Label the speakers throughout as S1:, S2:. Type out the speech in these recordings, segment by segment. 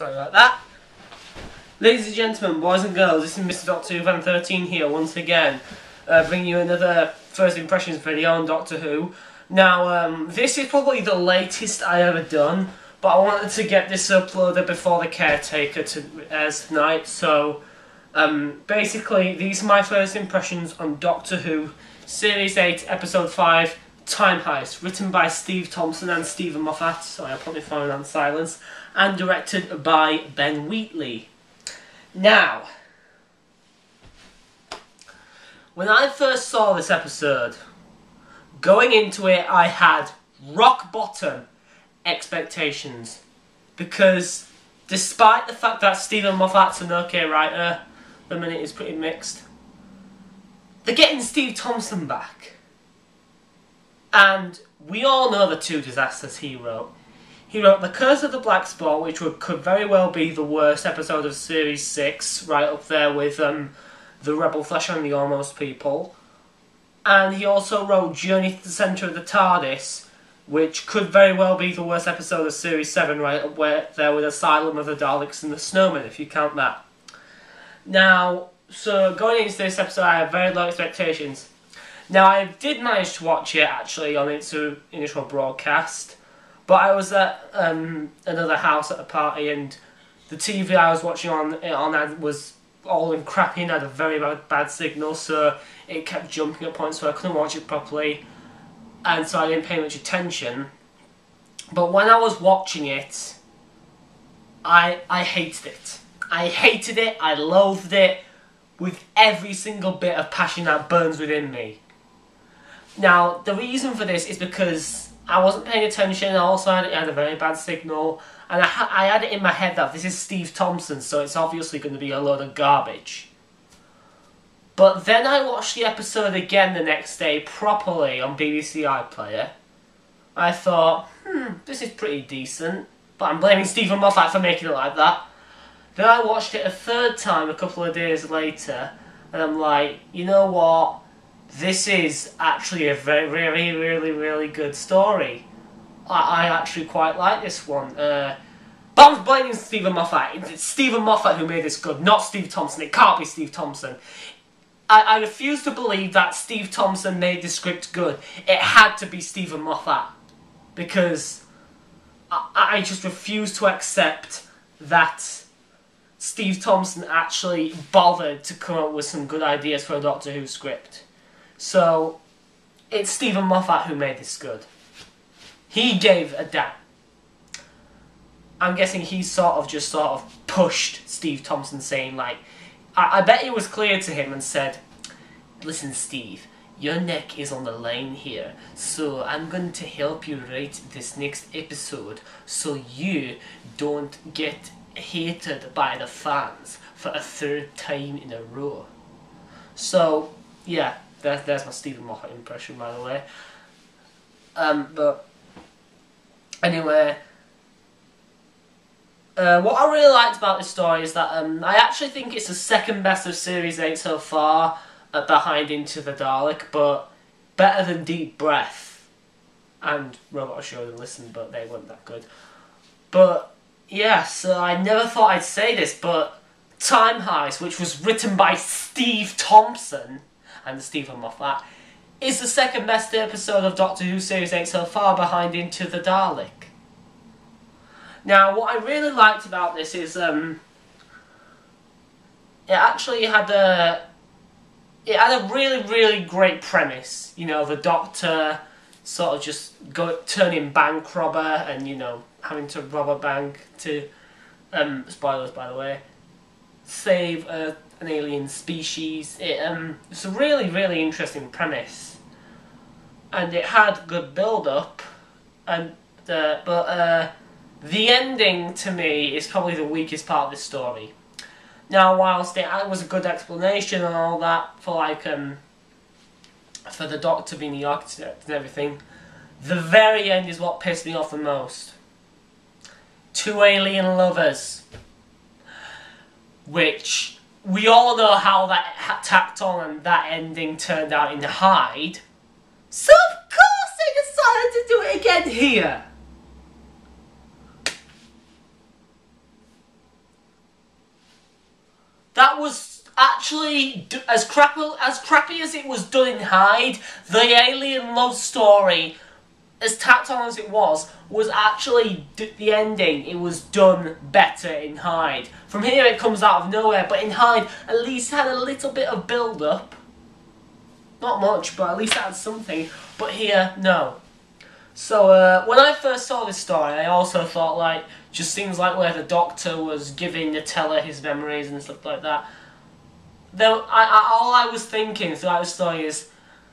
S1: Sorry about that. Ladies and gentlemen, boys and girls, this is Mrdoctorwhofan13 here once again, bringing you another first impressions video on Doctor Who. Now, this is probably the latest I ever done, but I wanted to get this uploaded before the Caretaker airs tonight, so basically these are my first impressions on Doctor Who, Series 8, Episode 5, Time Heist, written by Steve Thompson and Stephen Moffat, sorry I put my phone on silence, and directed by Ben Wheatley. Now, when I first saw this episode, going into it I had rock bottom expectations, because despite the fact that Stephen Moffat's an okay writer, the minute is pretty mixed, they're getting Steve Thompson back. And we all know the two disasters he wrote. He wrote The Curse of the Black Spot, which could very well be the worst episode of Series 6, right up there with The Rebel Flesh and the Almost People. And he also wrote Journey to the Centre of the TARDIS, which could very well be the worst episode of Series 7, right up there with Asylum of the Daleks and the Snowmen, if you count that. Now, so going into this episode, I have very low expectations. Now, I did manage to watch it, actually, on its initial broadcast, but I was at another house at a party, and the TV I was watching on was all in crappy and had a very bad signal, so it kept jumping at points, so I couldn't watch it properly, and so I didn't pay much attention. But when I was watching it, I hated it. I hated it, I loathed it, with every single bit of passion that burns within me. Now, the reason for this is because I wasn't paying attention, I also had a very bad signal, and I had it in my head that this is Steve Thompson, so it's obviously going to be a load of garbage. But then I watched the episode again the next day properly on BBC iPlayer. I thought, this is pretty decent, but I'm blaming Stephen Moffat for making it like that. Then I watched it a third time a couple of days later, and I'm like, you know what? This is actually a really good story. I actually quite like this one. But I'm blaming Stephen Moffat. It's Stephen Moffat who made this good, not Steve Thompson. It can't be Steve Thompson. I refuse to believe that Steve Thompson made the script good. It had to be Stephen Moffat. Because I just refuse to accept that Steve Thompson actually bothered to come up with some good ideas for a Doctor Who script. So, it's Stephen Moffat who made this good. He gave a damn. I'm guessing he sort of pushed Steve Thompson, saying like, I bet it was clear to him and said, listen Steve, your neck is on the line here, so I'm going to help you write this next episode so you don't get hated by the fans for a third time in a row. So, yeah. There's my Stephen Moffat impression, by the way. But anyway, what I really liked about this story is that I actually think it's the second best of Series 8 so far, behind Into the Dalek, but better than Deep Breath and Robot Show and Listen, but they weren't that good. But yeah, so I never thought I'd say this, but Time Heist, which was written by Steve Thompson and Stephen Moffat, is the second best episode of Doctor Who Series 8 so far, behind Into the Dalek. Now, what I really liked about this is, it actually had a really great premise. You know, the Doctor sort of just turning bank robber and, you know, having to rob a bank to, spoilers by the way, save an alien species. It's a really interesting premise, and it had good build-up, and but the ending to me is probably the weakest part of this story. Now, whilst it was a good explanation and all that for like for the Doctor being the architect and everything, the very end is what pissed me off the most. Two alien lovers, which we all know how that tacked on and that ending turned out in Hyde. So of course they decided to do it again here. was actually, as crappy as it was done in Hyde, the alien love story, as tacked on as it was actually, the ending, it was done better in Hyde. From here it comes out of nowhere, but in Hyde, at least had a little bit of build-up. Not much, but at least it had something. But here, no. So, when I first saw this story, I also thought, like, just seems like where the Doctor was giving the teller his memories and stuff like that. Though, all I was thinking throughout the story is,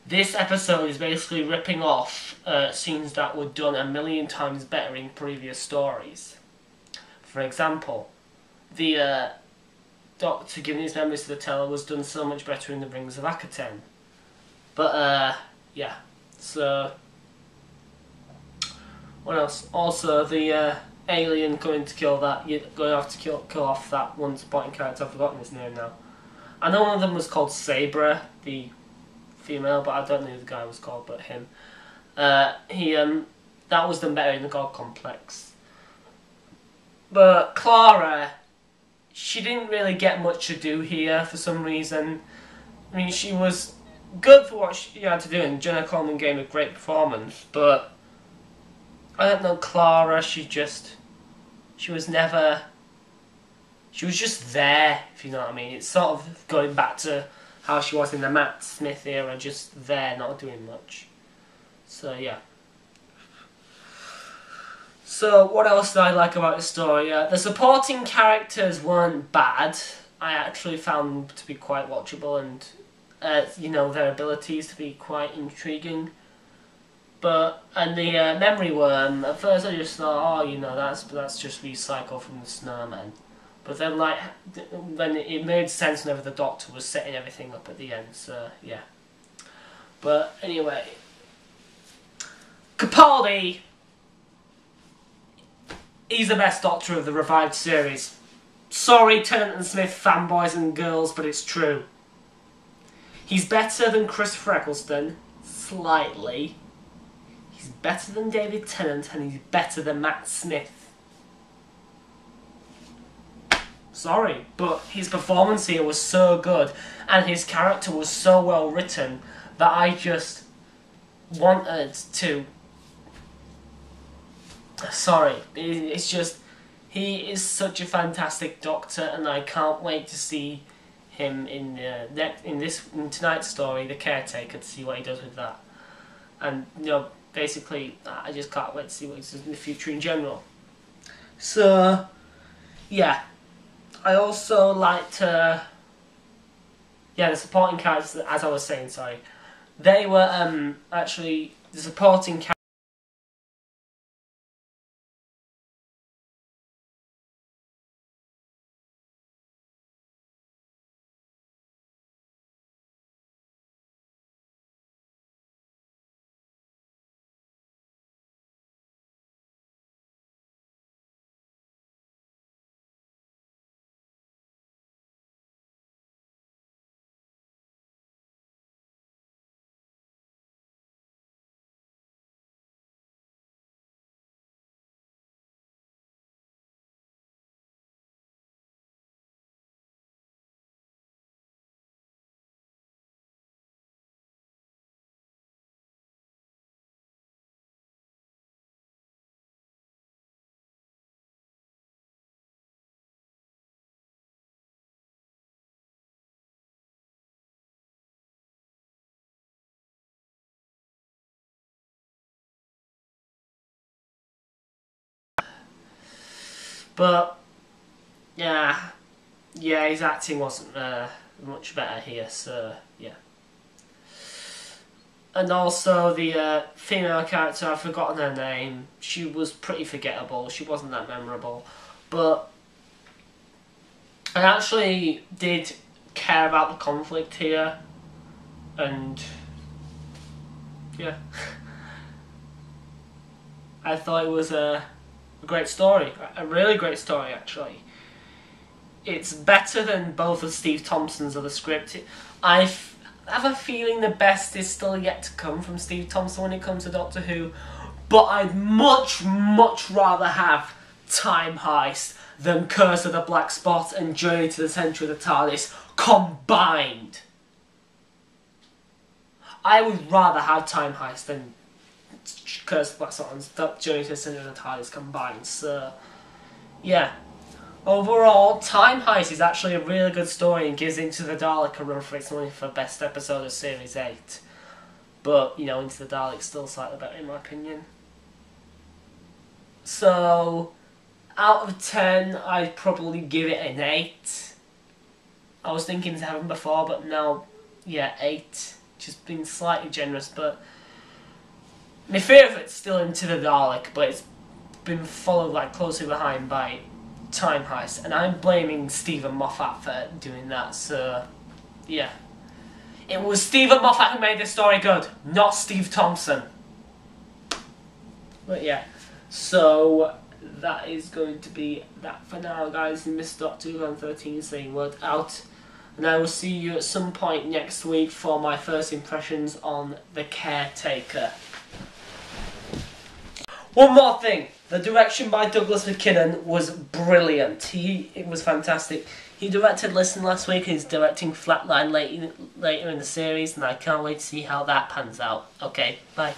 S1: this episode is basically ripping off scenes that were done a million times better in previous stories. For example, the Doctor giving his memories to the teller was done so much better in the Rings of Akaten. But, yeah. So, what else? Also, the alien going to kill that, going to have to kill off that one supporting character. I've forgotten his name now. I know one of them was called Sabra, the female, but I don't know who the guy was called, but him. That was done better in the God Complex. But Clara, she didn't really get much to do here for some reason. I mean, she was good for what she had to do, and Jenna Coleman gave a great performance, but I don't know, Clara, she was just there, if you know what I mean. It's sort of going back to how she was in the Matt Smith era, just there, not doing much. So, yeah. So, what else did I like about the story? The supporting characters weren't bad. I actually found them to be quite watchable, and, you know, their abilities to be quite intriguing. And the memory worm, at first I just thought, oh, you know, that's just recycled from the Snowman. But then, like, then it made sense whenever the Doctor was setting everything up at the end, so, yeah. But, anyway. Capaldi! He's the best Doctor of the revived series. Sorry, Tennant and Smith fanboys and girls, but it's true. He's better than Christopher Eccleston, slightly. He's better than David Tennant, and he's better than Matt Smith. Sorry, but his performance here was so good, and his character was so well written, that I just wanted to... Sorry, it's just... He is such a fantastic Doctor, and I can't wait to see him in tonight's story, The Caretaker, to see what he does with that. And, you know, basically, I just can't wait to see what he does in the future in general. So, yeah. I also liked, the supporting characters, as I was saying, sorry. They were, actually, the supporting characters. But, yeah, his acting wasn't much better here, so, yeah. And also the female character, I've forgotten her name, she was pretty forgettable, she wasn't that memorable. But I actually did care about the conflict here, and, yeah. I thought it was a great story, a really great story actually. It's better than both of Steve Thompson's other script. I have a feeling the best is still yet to come from Steve Thompson when it comes to Doctor Who, but I'd much rather have Time Heist than Curse of the Black Spot and Journey to the Centre of the TARDIS combined. I would rather have Time Heist than Curse of the Black Spot and Journey to the Centre of the TARDIS combined, so yeah. Overall, Time Heist is actually a really good story and gives Into the Dalek a run for its money for best episode of Series 8. But, you know, Into the Dalek's still slightly better in my opinion. So, out of 10, I'd probably give it an 8. I was thinking 7 before, but now, yeah, 8. Just being slightly generous, but my favourite's still Into the Dalek, but it's been followed like closely behind by Time Heist, and I'm blaming Stephen Moffat for doing that, so yeah. It was Stephen Moffat who made this story good, not Steve Thompson. But yeah, so that is going to be that for now, guys. Mrdoctorwhofan13's saying word out, and I will see you at some point next week for my first impressions on The Caretaker. One more thing, the direction by Douglas McKinnon was brilliant. It was fantastic. He directed Listen last week and he's directing Flatline later in the series, and I can't wait to see how that pans out. Okay, bye.